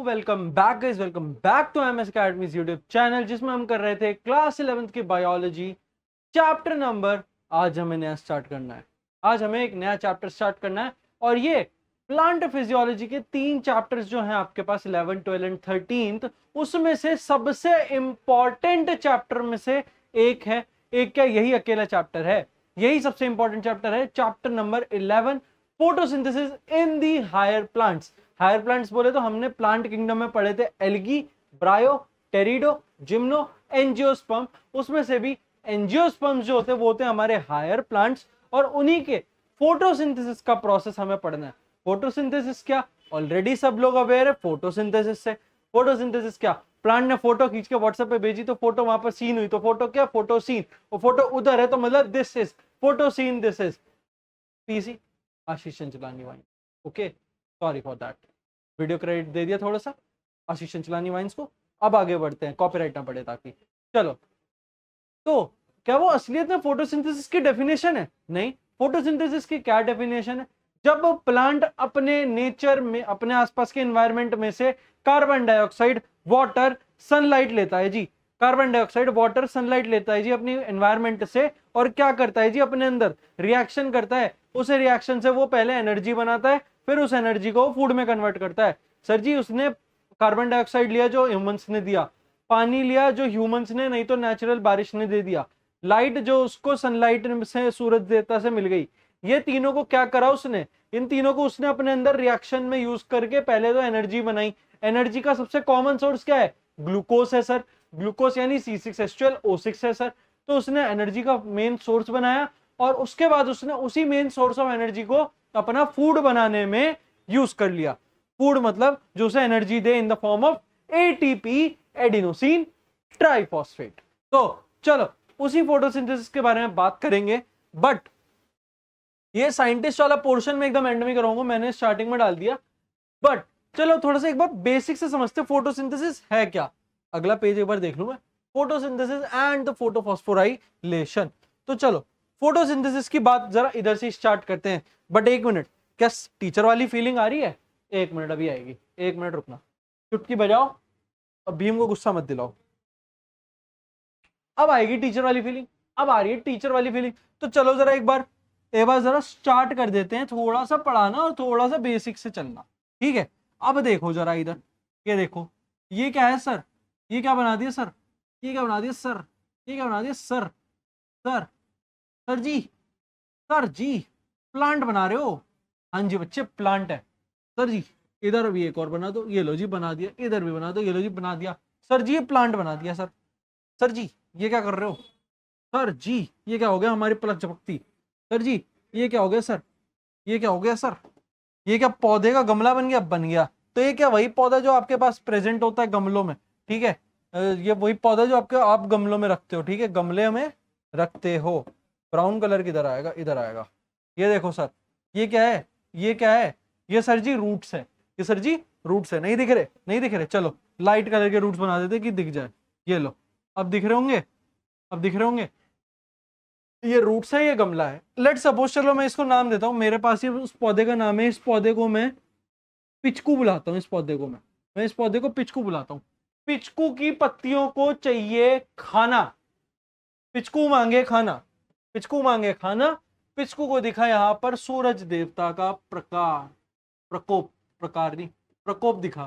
Welcome back guys, welcome back to MS academy's YouTube channel, जिसमें हम कर रहे थे क्लास 11th की बायोलॉजी चैप्टर नंबर। आज हमें नया स्टार्ट करना है। आज हमें एक नया चैप्टर स्टार्ट करना है और ये प्लांट फिजियोलॉजी के 3 चैप्टर्स जो हैं आपके पास 11, 12 एंड 13, उसमें से सबसे इंपॉर्टेंट चैप्टर में से एक है। एक क्या, यही अकेला चैप्टर है, यही सबसे इंपॉर्टेंट चैप्टर है, chapter number 11, photosynthesis in the higher plants. Higher plants बोले तो हमने प्लांट किंगडम में पढ़े थे algae, bryo, pterido, gymno, angiosperm. उसमें से भी एंजियोस्पर्म्स जो होते हैं वो होते हैं हमारे हायर प्लांट्स, और उन्हीं के फोटोसिंथेसिस का प्रोसेस हमें पढ़ना है। फोटोसिंथेसिस क्या, ऑलरेडी सब लोग अवेयर है फोटोसिंथेसिस से। फोटोसिंथेसिस क्या, प्लांट ने फोटो खींच के व्हाट्सएप पे भेजी तो फोटो वहां पर सीन हुई, तो फोटो क्या, फोटो सीन। वो फोटो उधर है तो मतलब this is photo scene, this is PC Ashish Chanchalani vine. Okay, sorry for that, video credit दे दिया थोड़ा सा आशीष चंचलानी वाइन्स को। अब आगे बढ़ते हैं, कॉपीराइट ना पड़े ताकि। चलो, तो क्या वो असलियत में फोटोसिंथेसिस की डेफिनेशन है? नहीं। फोटोसिंथेसिस की क्या डेफिनेशन है? जब प्लांट अपने नेचर में, अपने आसपास के एनवायरनमेंट में से कार्बन डाइऑक्साइड, वाटर, सनलाइट लेता है जी। कार्बन डाइऑक्साइड, वाटर, सनलाइट लेता है जी अपनी एनवायरनमेंट से, और क्या करता है जी, अपने अंदर रिएक्शन करता है। उस रिएक्शन से वो पहले एनर्जी बनाता है, फिर उस एनर्जी को फूड में कन्वर्ट करता है। सर जी, उसने कार्बन डाइऑक्साइड लिया जो ह्यूमंस ने दिया, पानी लिया जो ह्यूमंस ने नहीं तो नेचुरल बारिश ने दे दिया, लाइट जो उसको सनलाइट से, सूरज देवता से मिल गई। ये तीनों को क्या करा उसने, इन तीनों को उसने अपने अंदर रिएक्शन में यूज करके पहले तो एनर्जी बनाई। एनर्जी का सबसे कॉमन सोर्स क्या है? ग्लूकोज है सर। ग्लूकोज यानी C6H12O6 है सर। तो उसने एनर्जी का मेन सोर्स बनाया, और उसके बाद उसने उसी मेन सोर्स ऑफ एनर्जी को अपना फूड बनाने में यूज कर लिया। फूड मतलब जो उसे energy they in the form of ATP, adenosine triphosphate. तो चलो उसी फोटोसिंथेसिस के बारे में बात करेंगे, बट ये साइंटिस्ट वाला पोर्शन में एकदम एंड में करूंगा, मैंने स्टार्टिंग में डाल दिया। बट चलो थोड़ा सा एक बार बेसिक से समझते, फोटोसिंथेसिस है क्या। अगला पेज एक बार देख लूं मैं, फोटोसिंथेसिस एंड द फोटोफॉस्फोराइलेशन। तो चलो फोटोसिंथेसिस की बात जरा इधर से स्टार्ट करते हैं। बट एक मिनट, क्या टीचर वाली फीलिंग आ रही है? एक मिनट, अभी आएगी, एक मिनट रुकना। चुटकी बजाओ और भीम को गुस्सा मत दिलाओ। अब आएगी टीचर वाली फीलिंग, अब आ रही है टीचर वाली फीलिंग। तो चलो जरा एक बार जरा स्टार्ट कर देते हैं, थोड़ा सा पढ़ाना और थोड़ा सा बेसिक से चलना, ठीक है। अब देखो जरा इधर, ये देखो, ये क्या है सर, ये क्या बना दिया सर, ये क्या बना दिया सर, ये क्या बना दिया सर, सर, सर जी, सर जी, प्लांट बना रहे हो? हाँ जी बच्चे, प्लांट है सर जी। इधर भी एक और बना दो, ये लो जी बना दिया। इधर भी बना दो, ये लो जी बना दिया। सर जी ये प्लांट बना दिया सर। सर जी ये क्या कर रहे हो? सर जी ये क्या हो गया, हमारी पलक झपकती। सर जी ये क्या हो गया सर, ये क्या हो गया सर, ये क्या पौधे का गमला बन गया? बन गया। तो ये क्या वही पौधा जो आपके पास प्रेजेंट होता है गमलों में, ठीक है। ये वही पौधा जो आप गमलों में रखते हो, ठीक है, गमले में रखते हो। ब्राउन कलर किधर आएगा, इधर आएगा। ये देखो सर, ये क्या है, ये क्या है? ये सर जी रूट्स है, ये सर जी रूट्स है। नहीं दिख रहे, नहीं दिख रहे, चलो लाइट कलर के रूट्स बना देते कि दिख जाए। ये लो, अब दिख रहे होंगे, अब दिख रहे होंगे। ये रूट्स है, ये गमला है। लेट सपोज, चलो मैं इसको नाम देता हूँ, मेरे पास ये उस पौधे का नाम है। इस पौधे को मैं पिचकू बुलाता हूँ। इस पौधे को मैं इस पौधे को पिचकू बुलाता हूँ। पिचकू की पत्तियों को चाहिए खाना, पिचकू मांगे खाना, पिचकू मांगे खाना। पिचकू को दिखा यहाँ पर सूरज देवता का प्रकार, प्रकोप, प्रकार नहीं, प्रकोप दिखा।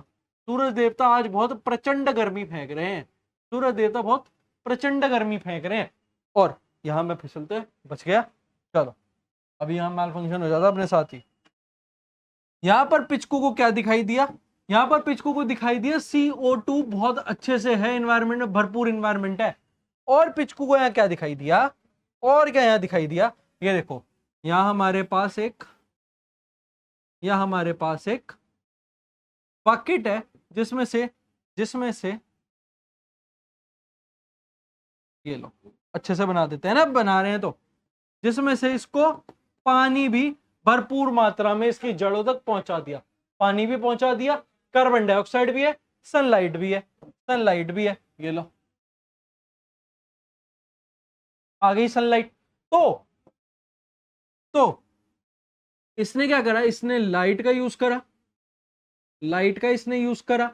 सूरज देवता आज बहुत प्रचंड गर्मी फेंक रहे हैं, सूरज देवता बहुत प्रचंड गर्मी फेंक रहे हैं। और यहां में फिसलते बच गया। चलो अभी यहां माल फंक्शन हो जाता अपने साथ ही। यहां पर पिचकू को क्या दिखाई दिया? यहां पर पिचकू को दिखाई दिया CO2 बहुत अच्छे से है, एनवायरमेंट में भरपूर एनवायरमेंट है। और पिचकू को यहां क्या दिखाई दिया, और क्या यहां दिखाई दिया? ये देखो, यहां हमारे पास एक, यहां हमारे पास एक बकेट है, जिसमें से ये लो, अच्छे से बना देते हैं ना, बना रहे हैं तो, जिसमें से इसको पानी भी भरपूर मात्रा में इसकी जड़ों तक पहुंचा दिया। पानी भी पहुंचा दिया, कार्बन डाइऑक्साइड भी है, सनलाइट भी है, सनलाइट भी है। ये लो आ गई सनलाइट। तो इसने क्या करा, इसने लाइट का यूज करा, लाइट का इसने यूज करा,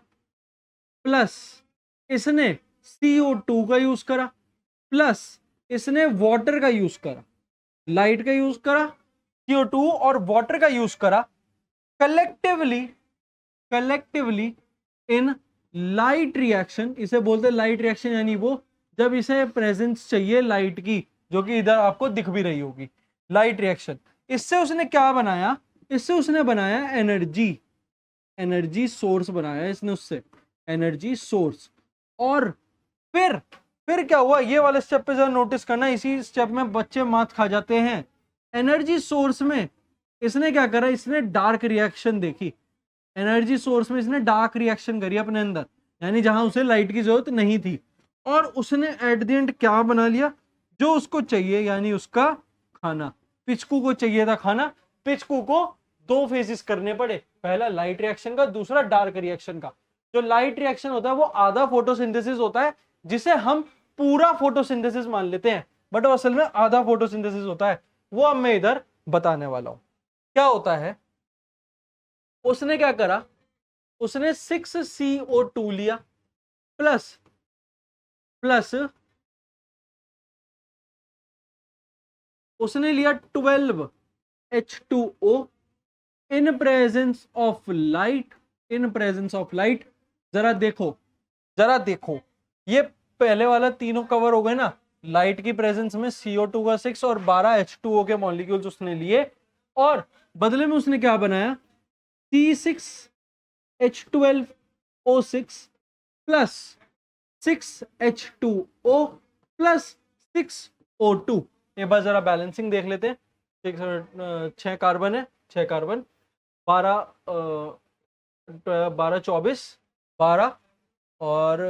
प्लस इसने CO2 का यूज करा, प्लस इसने वाटर का यूज करा, लाइट का यूज करा, CO2 और वाटर का यूज करा, कलेक्टिवली इन लाइट रिएक्शन, इसे बोलते हैं लाइट रिएक्शन, यानी वो जब इसे प्रेजेंस चाहिए लाइट की, जो कि इधर आपको दिख भी रही होगी, लाइट रिएक्शन। इससे उसने क्या बनाया, इससे उसने बनाया एनर्जी सोर्स बनाया इसने, उससे एनर्जी सोर्स। और फिर क्या हुआ, ये वाले स्टेप पे जरा नोटिस करना, इसी स्टेप में बच्चे मात खा जाते हैं। एनर्जी सोर्स में इसने क्या करा, इसने डार्क रिएक्शन देखी, एनर्जी सोर्स में इसने डार्क रिएक्शन करी अपने अंदर, यानी जहां उसे लाइट की जरूरत नहीं थी, और उसने एट द एंड क्या बना लिया, जो उसको चाहिए, यानी उसका खाना। पिचकू को चाहिए था खाना, पिचकू को दो फेजेस करने पड़े, पहला लाइट रिएक्शन का, दूसरा डार्क रिएक्शन का। जो लाइट रिएक्शन होता है वो आधा फोटोसिंथेसिस होता है, जिसे हम पूरा फोटोसिंथेसिस मान लेते हैं, बट वो असल में आधा फोटोसिंथेसिस होता है। वो अब मैं इधर बताने वाला हूं क्या होता है। उसने क्या करा, उसने 6CO2 लिया, प्लस उसने लिया 12H2O in presence of light, जरा देखो ये पहले वाला तीनों कवर हो गए ना, लाइट की प्रेजेंस में CO2 का 6 और 12 H2O के मॉलिक्यूल्स उसने लिए, और बदले में उसने क्या बनाया, C6H12O6 plus 6H2O plus 6O2। एक बार जरा बैलेंसिंग देख लेते हैं। 6 कार्बन है, 6 कार्बन, 12 24 12 और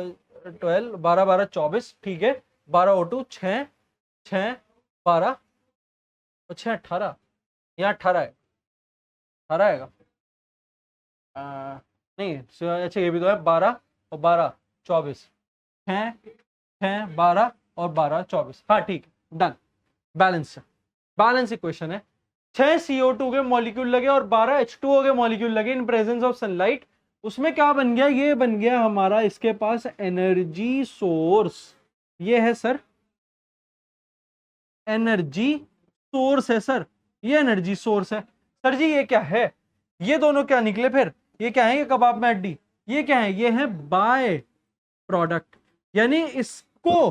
12 12 12 24, ठीक है। 12O2 6 6 12 और 6 18, यहाँ 18 है, 18 आएगा नहीं, अच्छा ये भी तो है, 12 और 12 24, 6 6 12 और 12 24, हाँ ठीक है, डन। बैलेंस इक्वेशन है। 6 CO2 के मॉलिक्यूल लगे और 12 H2O के मॉलिक्यूल लगे इन प्रेजेंस ऑफ सनलाइट। उसमें क्या बन गया, ये बन गया हमारा इसके पास एनर्जी सोर्स। ये है सर एनर्जी सोर्स है सर, ये एनर्जी सोर्स है। सर जी ये क्या है, ये दोनों क्या निकले फिर, ये क्या है, ये कबाब में हड्डी, ये क्या है, ये है बाय प्रोडक्ट, यानी इसको,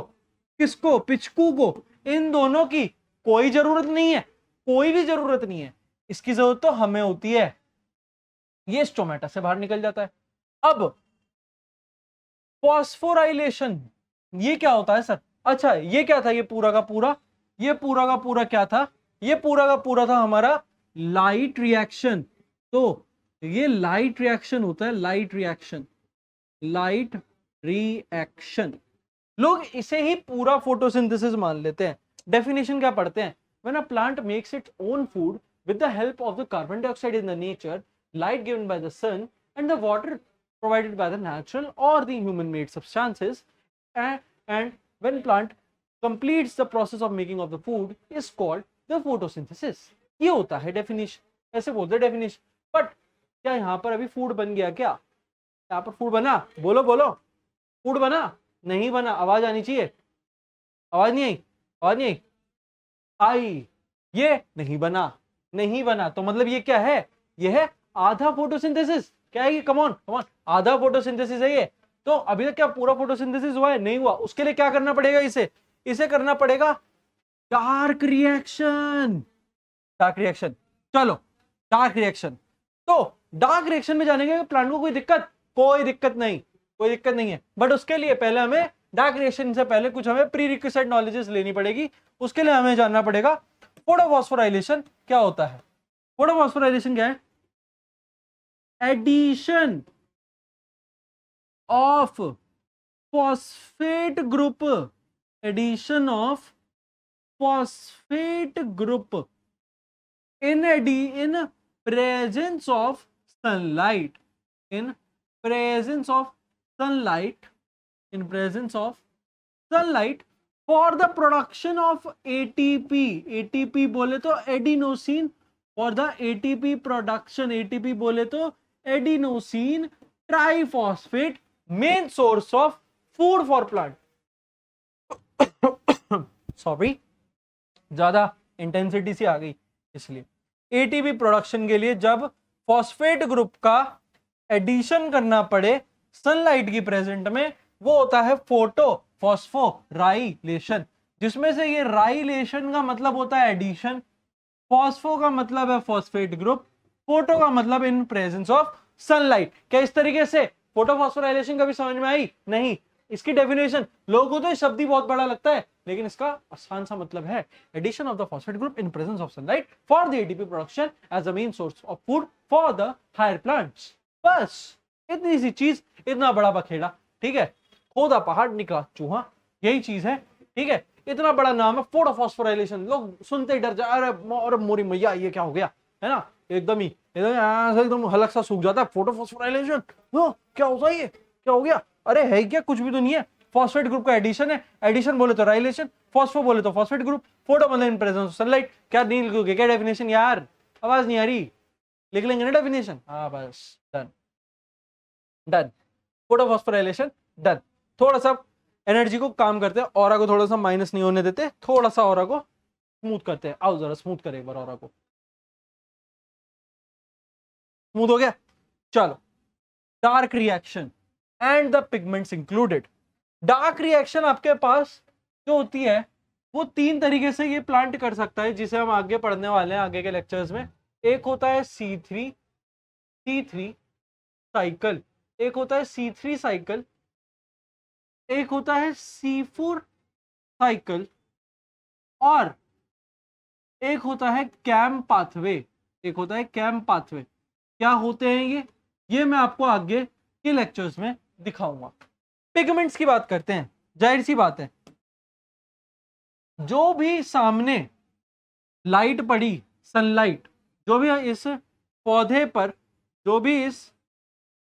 किसको, पिचकू को, इन दोनों की कोई जरूरत नहीं है, कोई भी जरूरत नहीं है, इसकी जरूरत तो हमें होती है। ये स्टोमेटा से बाहर निकल जाता है। अब फॉस्फोराइलेशन, ये क्या होता है सर, अच्छा ये क्या था, ये पूरा का पूरा क्या था, ये पूरा का पूरा था हमारा लाइट रिएक्शन। तो ये लाइट रिएक्शन होता है, लाइट रिएक्शन। लोग इसे ही पूरा फोटोसिंथेसिस मान लेते हैं। डेफिनेशन क्या पढ़ते हैं, when a plant makes its own food with the help of the carbon dioxide in the nature, light given by the sun and the water provided by the natural or the human made substances, and when plant completes the process of making of the food is called the photosynthesis। ये होता है definition, ऐसे बोलते हैं definition. But क्या यहाँ पर अभी फूड बन गया, क्या यहाँ पर फूड बना, बोलो बोलो, फूड बना, नहीं बना, आवाज आनी चाहिए, आवाज नहीं आई, आवाज नहीं आई, ये नहीं बना, तो मतलब ये क्या है, ये है आधा फोटोसिंथेसिस। क्या है ये, कम ऑन आधा फोटोसिंथेसिस है ये। तो अभी तक क्या पूरा फोटोसिंथेसिस हुआ है, नहीं हुआ। उसके लिए क्या करना पड़ेगा, इसे करना पड़ेगा डार्क रिएक्शन। चलो डार्क रिएक्शन, तो डार्क रिएक्शन में जाने के प्लांट को कोई दिक्कत नहीं है। बट उसके लिए पहले हमें डार्क रिएक्शन से पहले कुछ हमें प्री रिक्विजिट नॉलेजेस लेनी पड़ेगी। उसके लिए हमें जानना पड़ेगा फोटोफॉस्फोराइलेशन क्या होता है। फोटोफॉस्फोराइलेशन क्या है, addition of phosphate group, in presence of sunlight, for the production of ATP बोले तो adenosine, for the ATP production, ATP बोले तो adenosine triphosphate main source of food for plant. Sorry, ज्यादा इंटेंसिटी सी आ गई इसलिए। एटीपी प्रोडक्शन के लिए जब फॉस्फेट ग्रुप का एडिशन करना पड़े सनलाइट की प्रेजेंट में, वो होता है फोटो फॉस्फोराइलेशन, जिसमें से ये राइलेशन का मतलब होता है एडिशन, फॉस्फो का मतलब है फॉस्फेट ग्रुप, फोटो का मतलब इन प्रेजेंस ऑफ सनलाइट। क्या इस तरीके से फोटोफॉस्फोराइलेशन कभी समझ में आई? नहीं। इसकी डेफिनेशन लोगों को तो ये शब्द ही बहुत बड़ा लगता है, लेकिन इसका आसान सा मतलब है addition of the phosphate group in presence of sunlight for the ATP production as a main source of food for the higher plants. बस इतनी सी चीज, इतना बड़ा बखेड़ा, ठीक है, खोदा पहाड़ निकला चूहा, यही चीज है, ठीक है। इतना बड़ा नाम है फोटोफॉस्फोराइलेशन, लोग सुनते ही डर जा, अरे मोरी मैया ये क्या हो गया, है ना, एकदम हलक सा सूख जाता है, फोटोफॉस्फोराइलेशन, क्या होता है, ये क्या हो गया, अरे है क्या, कुछ भी तो नहीं है, फॉस्फेट ग्रुप का एडिशन है, एडिशन बोले तो राइलेशन, फॉस्फो बोले तो फॉस्फेट ग्रुप, फोटो मतलब इन प्रेजेंस ऑफ सनलाइट। क्या नहीं लिखोगे क्या डेफिनेशन यार, आवाज नहीं आ रही, लिख लेंगे ना डेफिनेशन, हाँ बस डन डन, फोटोफॉस्फोराइलेशन डन। थोड़ा सा एनर्जी को काम करते हैं, ऑरा को थोड़ा सा माइनस नहीं होने देते, थोड़ा सा ऑरा को स्मूथ करते हैं, आओ जरा स्मूथ करें एक बार ऑरा को, स्मूथ हो गया। चलो, dark reaction and the pigments included. Dark reaction आपके पास जो होती है वो तीन तरीके से ये प्लांट कर सकता है, जिसे हम आगे पढ़ने वाले हैं आगे के लेक्चर्स में। एक होता है C3 साइकिल, एक होता है C3 साइकिल, एक होता है C4 साइकिल, और एक होता है कैम पाथवे, एक होता है कैम पाथवे। क्या होते हैं ये मैं आपको आगे के लेक्चर्स में दिखाऊंगा। पिगमेंट्स की बात करते हैं। जाहिर सी बात है, जो भी सामने लाइट पड़ी, सनलाइट, जो भी इस पौधे पर, जो भी इस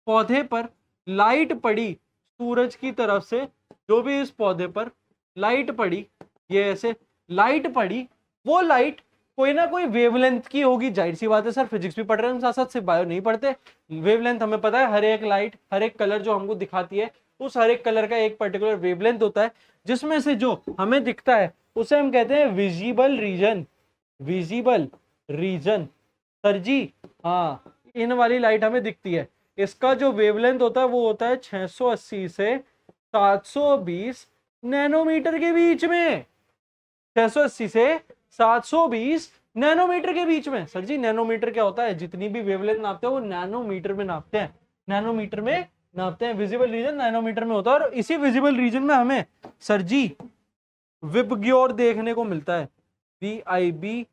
पौधे पर लाइट पड़ी सूरज की तरफ से, जो भी इस पौधे पर लाइट पड़ी, ये ऐसे लाइट पड़ी, वो लाइट कोई ना कोई वेवलेंथ की होगी। जाहिर सी बात है सर, फिजिक्स भी पढ़ रहे हैं साथ साथ, सिर्फ बायो नहीं पढ़ते। वेवलेंथ हमें पता है, हर एक लाइट, हर एक कलर जो हमको दिखाती है, उस हर एक कलर का एक पर्टिकुलर वेवलेंथ होता है, जिसमें से जो हमें दिखता है उसे हम कहते हैं visible region. Visible region sir ji, हाँ, इन वाली लाइट हमें दिखती है, इसका जो वेवलेंथ होता है वो होता है 680 से 720 नैनोमीटर के बीच में, 680 से 720 नैनोमीटर के बीच में। सर जी नैनोमीटर क्या होता है, जितनी भी वेवलेंथ नापते हैं वो नैनोमीटर में नापते हैं, नैनोमीटर में नापते हैं। विजिबल रीजन नैनोमीटर में होता है, और इसी विजिबल रीजन में हमें सर जी विबग्योर देखने को मिलता है, VIBGYOR,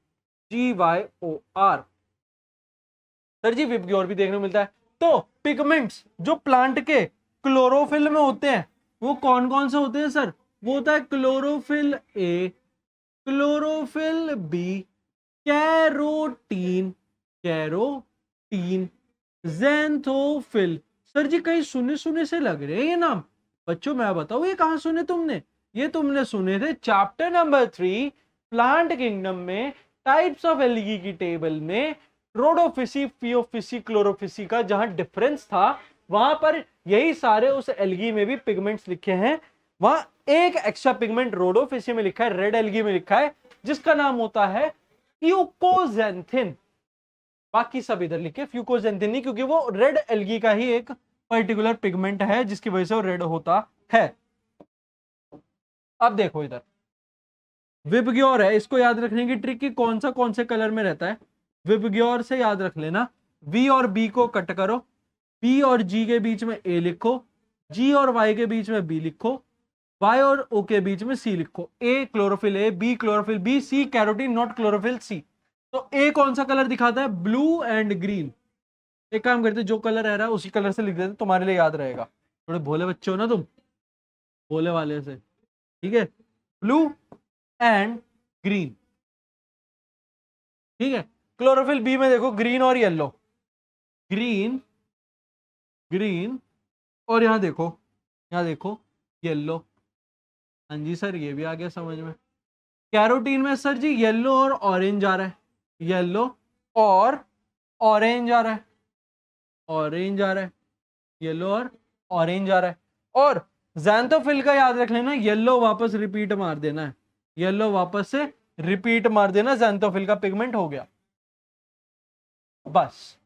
सर जी विबग्योर भी देखने को मिलता है। तो पिगमेंट्स जो प्लांट के क्लोरोफिल में होते हैं वो कौन कौन से होते हैं सर? वो होता है chlorophyll A, chlorophyll B, carotene, carotene, xanthophyll. Sir ji कहीं सुने सुने से लग रहे हैं ये नाम। बच्चों मैं बताऊं ये कहां सुने तुमने? ये तुमने सुने थे चैप्टर नंबर 3 प्लांट किंगडम में, टाइप्स ऑफ एल्गी की टेबल में, रोडोफिसी, फियोफिसी, क्लोरोफिसी का जहां डिफरेंस था, वहां पर यही सारे उस एल्गी में भी पिगमेंट्स लिखे हैं। वहां एक एक्स्ट्रा पिगमेंट रोडोफिसी में लिखा है, रेड एल्गी में लिखा है, जिसका नाम होता है फ्यूकोजेंथिन। बाकी सब इधर लिखे फ्यूकोजेंथिन नहीं, क्योंकि वो रेड एल्गी का ही एक पर्टिकुलर पिगमेंट है जिसकी वजह से वो रेड होता है। अब देखो इधर विबग्योर है, इसको याद रखने की ट्रिक की कौन से कलर में रहता है। विबग्योर से याद रख लेना, वी और बी को कट करो, पी और जी के बीच में ए लिखो, जी और वाई के बीच में बी लिखो, वाई और ओ के बीच में सी लिखो। A chlorophyll A, B chlorophyll B, C carotene not chlorophyll C. तो ए कौन सा कलर दिखाता है? Blue and green. एक काम करते, जो कलर रह रहा है उसी कलर से लिख देते, तुम्हारे लिए याद रहेगा। थोड़े भोले बच्चे हो ना तुम, भोले वाले से, ठीक है। ब्लू एंड ग्रीन, ठीक है। क्लोरोफिल बी में देखो ग्रीन और येलो, ग्रीन ग्रीन, और यहां देखो येलो। हाँ जी सर ये भी आ गया समझ में। कैरोटीन में सर जी येलो और ऑरेंज आ रहा है, येलो और ऑरेंज आ रहा है, ऑरेंज आ रहा है, येलो और ऑरेंज आ रहा है। और ज़ैंथोफिल का याद रख लेना, येलो वापस रिपीट मार देना है, येलो वापस से रिपीट मार देना, ज़ैंथोफिल का पिगमेंट हो गया। बस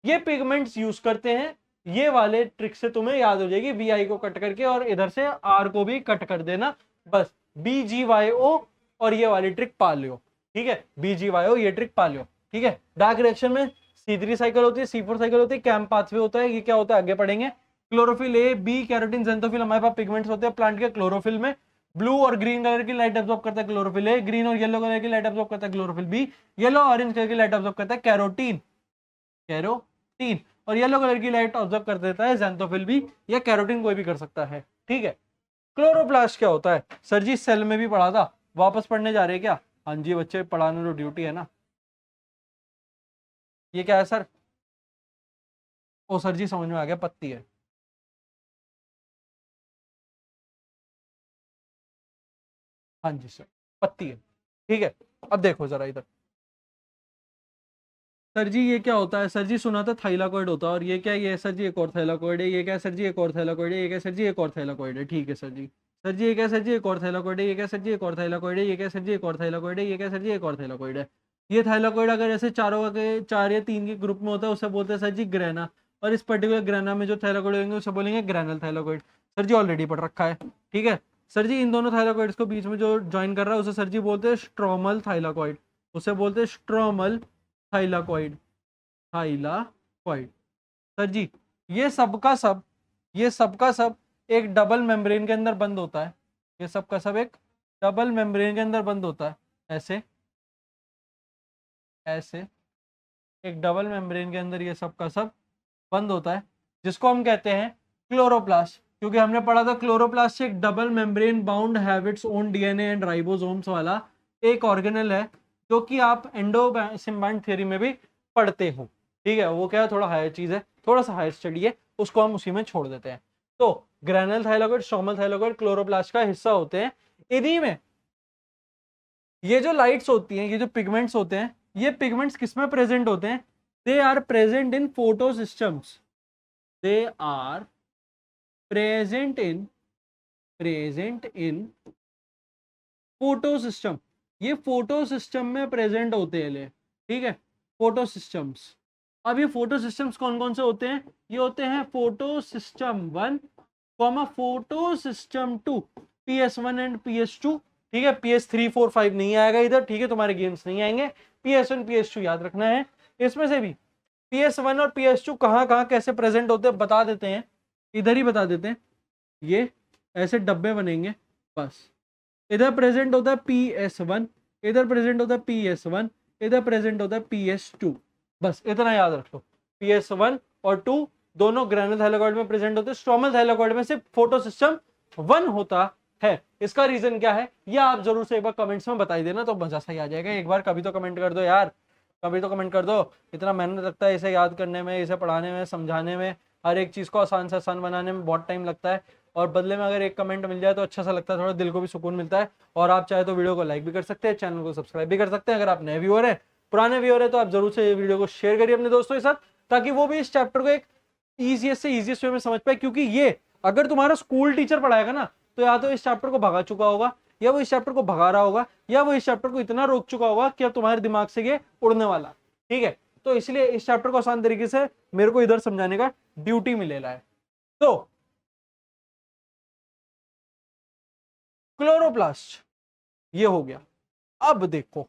ये पिगमेंट्स यूज करते हैं, ये वाले ट्रिक से तुम्हें याद हो जाएगी, वी आई को कट करके और इधर से आर को भी कट कर देना, बस BGYO, और ये वाली ट्रिक पा लियो, ठीक है, BGYO ये ट्रिक पा लियो, ठीक है। डार्क रिएक्शन में C3 साइकिल होती है, C4 साइकिल होती है, कैम्प पाथवे होता है, ये क्या होता है आगे पढ़ेंगे। Chlorophyll A B carotene xanthophyll, हमारे पास पिगमेंट्स होते हैं प्लांट के क्लोरोफिल में। ब्लू और ग्रीन कलर की लाइट एब्जॉर्ब करता है क्लोरोफिल A, ग्रीन और येलो कलर की लाइट एब्जॉर्ब करता है chlorophyll B, yellow orange colour की लाइट एब्जॉर्ब करता है कैरोटीन, कैरोटीन, और येलो कलर की लाइट ऑब्जर्व कर देता है ज़ैंथोफिल भी, या कैरोटीन कोई भी कर सकता है, ठीक है। क्लोरोप्लास्ट क्या होता है सर जी, सेल में भी पढ़ा था, वापस पढ़ने जा रहे हैं क्या? हाँ जी बच्चे, पढ़ाने तो ड्यूटी है ना। ये क्या है सर? ओ सर जी समझ में आ गया, पत्ती है। हाँ जी सर, पत्ती है, ठीक है। अब देखो जरा इधर, सर जी ये क्या होता है? सर जी सुना था थाइलाकोइड होता है, और ये क्या है? ये सर जी एक और थाइलाकोइड है, ये क्या है सर जी? एक और थाइलाकोइड है, ये क्या है सर जी? एक और थाइलाकोइड है, ठीक है सर जी। सर जी ये क्या है सर जी? एक और थाइलाकोइड है, ये क्या है सर जी? एक और थाइलाकोइड है, ये क्या है सर जी? एक और थाइलाकोइड है, ये क्या है सर जी? एक और थाइलाकोइड है। ये थाइलाकोइड अगर ऐसे चारों के 4 या 3 के ग्रुप में होता है, उसे बोलते हैं सर जी ग्रेना, और इस पर्टिकुलर ग्रेना में जो थाइलाकोइड होंगे उसे बोलेंगे ग्रेनल थाइलाकोइड। सर जी ऑलरेडी पढ़ रखा है, ठीक है। सर जी इन दोनों थाइलाकोइड्स को बीच में जो ज्वाइन कर रहा है उसे सर जी बोलते हैं स्ट्रोमल थाइलाकोइड, उसे बोलते हैं स्ट्रोमल थाइलाकोइड, थाइलाकोइड। सर जी ये सब का सब, ये सब का सब एक डबल मेम्ब्रेन के अंदर बंद होता है, ये सब का सब एक डबल मेम्ब्रेन के अंदर बंद होता है, ऐसे ऐसे एक डबल मेम्ब्रेन के अंदर ये सब का सब बंद होता है, जिसको हम कहते हैं क्लोरोप्लास्ट। क्योंकि हमने पढ़ा था क्लोरोप्लास्ट एक double membrane bound have its own DNA and ribosomes वाला एक ऑर्गेनल है, जो कि आप एंडोसिम्बाइंट थ्योरी में भी पढ़ते हो, ठीक है। वो क्या है, थोड़ा हायर चीज है, थोड़ा सा हायर स्टडी है, उसको हम उसी में छोड़ देते हैं। तो granule thylakoid, stromal thylakoid chloroplast का हिस्सा होते हैं। इन्हीं में ये जो लाइट्स होती हैं, ये जो पिगमेंट्स होते हैं, ये पिगमेंट्स किसमें प्रेजेंट होते हैं? They are present in photosystems, they are present in photosystem. ये फोटो सिस्टम में प्रेजेंट होते हैं, ठीक है, फोटो सिस्टम्स। अब ये फोटो सिस्टम्स कौन कौन से होते हैं? ये होते हैं photo system 1, photo system 2, PS1 and PS2, ठीक है। PS3 4 5 नहीं आएगा इधर, ठीक है, तुम्हारे गेम्स नहीं आएंगे। PS1 PS2 याद रखना है। इसमें से भी PS1 और PS2 कहाँ कहाँ कैसे प्रेजेंट होते हैं बता देते हैं, इधर ही बता देते हैं। ये ऐसे डब्बे बनेंगे, बस इधर प्रेजेंट होता है PS1, इधर प्रेजेंट होता है PS1, इधर प्रेजेंट होता है PS2, बस इतना याद रख लो। PS1 और 2 दोनों ग्रेनुल थाइलाकोइड में प्रेजेंट होते हैं, स्ट्रोमल थाइलाकोइड में सिर्फ फोटो सिस्टम 1 होता है। इसका रीजन क्या है ये आप जरूर से एक बार कमेंट्स में बताई देना, तो मजा सही आ जाएगा। एक बार कभी तो कमेंट कर दो यार, कभी तो कमेंट कर दो। इतना मेहनत लगता है इसे याद करने में, इसे पढ़ाने में, समझाने में, हर एक चीज को आसान से आसान बनाने में बहुत टाइम लगता है, और बदले में अगर एक कमेंट मिल जाए तो अच्छा सा लगता है, थोड़ा दिल को भी सुकून मिलता है। और आप चाहे तो वीडियो को लाइक भी कर सकते हैं, चैनल को सब्सक्राइब भी कर सकते हैं। अगर आप नए व्यूअर हैं, पुराने व्यूअर है, तो आप जरूर से वीडियो को शेयर करिए अपने दोस्तों के साथ, ताकि वो भी इस चैप्टर को एक ईजीएस्ट से ईजीएस्ट वे में समझ पाए। क्योंकि ये अगर तुम्हारा स्कूल टीचर पढ़ाएगा ना, तो या तो इस चैप्टर को भगा चुका होगा, या वो इस चैप्टर को भगा रहा होगा, या वो इस चैप्टर को इतना रोक चुका होगा कि अब तुम्हारे दिमाग से ये उड़ने वाला, ठीक है। तो इसलिए इस चैप्टर को आसान तरीके से मेरे को इधर समझाने का ड्यूटी मिलेला है। तो क्लोरोप्लास्ट ये हो गया। अब देखो,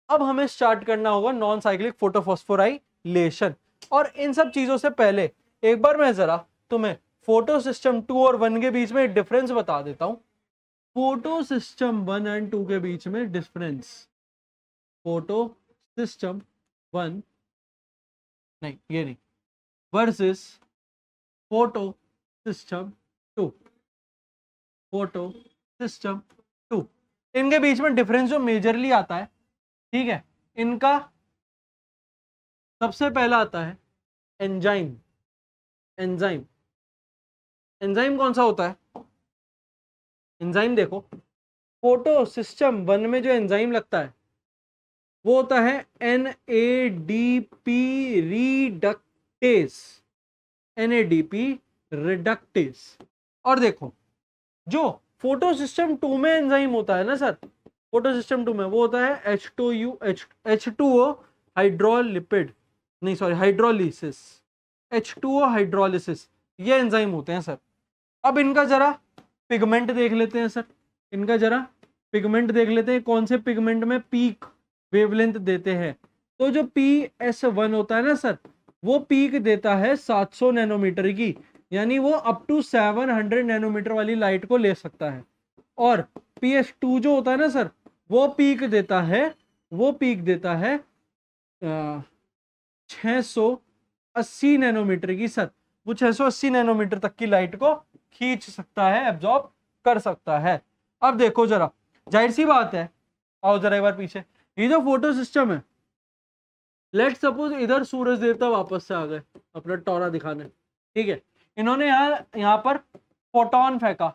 अब हमें स्टार्ट करना होगा नॉन साइक्लिक फोटोफॉस्फोराइलेशन। और इन सब चीजों से पहले एक बार मैं जरा तुम्हें फोटो सिस्टम 2 और 1 के बीच में डिफरेंस बता देता हूं। फोटो सिस्टम 1 एंड 2 के बीच में डिफरेंस, फोटो सिस्टम 1 नहीं, ये नहीं, versus photo system 2, photo system 2, इनके बीच में डिफरेंस जो मेजरली आता है, ठीक है, इनका सबसे पहला आता है एंजाइम। एंजाइम, एंजाइम कौन सा होता है? एंजाइम देखो, फोटो सिस्टम 1 में जो एंजाइम लगता है वो होता है NADP रिडक्टेस, NADP रिडक्टेज। और देखो जो फोटो सिस्टम 2 में एंजाइम होता है ना सर, फोटो सिस्टम 2 में वो होता है H2O हाइड्रोलिपिड, नहीं सॉरी हाइड्रोलिसिस, H2O हाइड्रोलिसिस, ये एंजाइम होते हैं सर। अब इनका जरा पिगमेंट देख लेते हैं सर, इनका जरा पिगमेंट देख लेते हैं, कौन से पिगमेंट में पीक वेवलेंथ देते हैं। तो जो PS1 होता है ना सर, वो पीक देता है 700 नैनोमीटर की, यानी वो अप टू 700 नैनोमीटर वाली लाइट को ले सकता है। और PS2 जो होता है ना सर, वो पीक देता है 680 नैनोमीटर की सर, वो 680 नैनोमीटर तक की लाइट को खींच सकता है, एब्जॉर्ब कर सकता है। अब देखो जरा, जाहिर सी बात है, आओ जरा एक बार पीछे, ये जो फोटो सिस्टम है, लेट सपोज इधर सूरज देवता वापस से आ गए अपना टॉरा दिखाने, ठीक है, इन्होंने यहाँ पर फोटोन फेंका,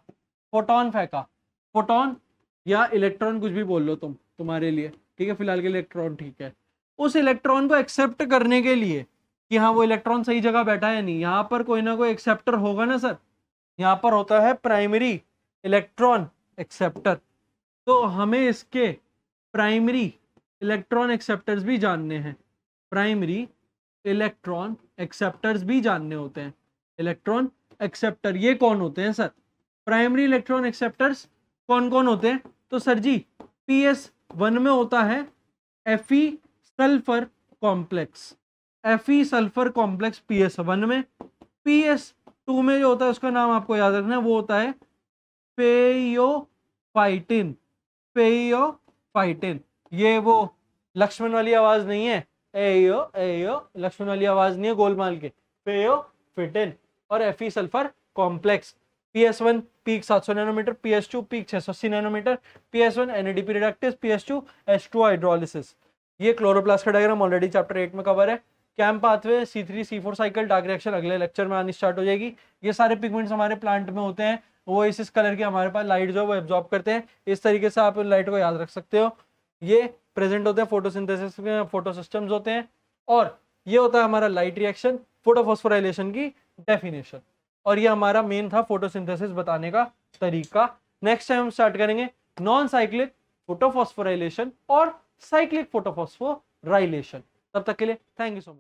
फोटोन या इलेक्ट्रॉन कुछ भी बोल लो तुम, तुम्हारे लिए ठीक है, फिलहाल के इलेक्ट्रॉन ठीक है। उस इलेक्ट्रॉन को एक्सेप्ट करने के लिए कि हाँ वो इलेक्ट्रॉन सही जगह बैठा है नहीं, यहाँ पर कोई ना कोई एक्सेप्टर होगा ना सर, यहाँ पर होता है प्राइमरी इलेक्ट्रॉन एक्सेप्टर। तो हमें इसके प्राइमरी इलेक्ट्रॉन एक्सेप्टर्स भी जानने हैं, प्राइमरी इलेक्ट्रॉन एक्सेप्टर्स भी जानने होते हैं। इलेक्ट्रॉन एक्सेप्टर ये कौन होते हैं सर? प्राइमरी इलेक्ट्रॉन एक्सेप्टर्स कौन कौन होते हैं? तो सर जी PS1 में होता है Fe sulphur complex, Fe sulphur complex PS1 में। PS2 में जो होता है उसका नाम आपको याद रखना है, वो होता है फेयोफाइटिन, फेयोफाइटिन। ये वो लक्ष्मण वाली आवाज नहीं है, एयो एयो, लक्ष्मण वाली आवाज नहीं है गोलमाल के, फेयोफिटिन। और Fe sulphur complex, PS1 peak 700 nanometre, PS2 peak 680 nanometre, PS1 NADP reductase, PS2 H2O hydrolysis. ये क्लोरोप्लास्ट का डायग्राम ऑलरेडी चैप्टर 8 में कवर है। CAM pathway, C3C4 cycle, dark reaction अगले लेक्चर में आनी स्टार्ट हो जाएगी। ये सारे पिगमेंट्स हमारे प्लांट में होते हैं, वो इस कलर के हमारे पास लाइट जो है वो एब्जॉर्ब करते हैं। इस तरीके से आप लाइट को याद रख सकते हो। ये प्रेजेंट होते हैं फोटोसिंथेसिस में, फोटो सिस्टम्स होते हैं। और ये होता है हमारा लाइट रिएक्शन, फोटोफॉस्फोराइलेशन की डेफिनेशन। और ये हमारा मेन था फोटोसिंथेसिस बताने का तरीका। नेक्स्ट टाइम हम स्टार्ट करेंगे नॉन साइक्लिक फोटोफॉस्फोराइलेशन और साइक्लिक फोटोफॉस्फोराइलेशन। तब तक के लिए थैंक यू सो मच।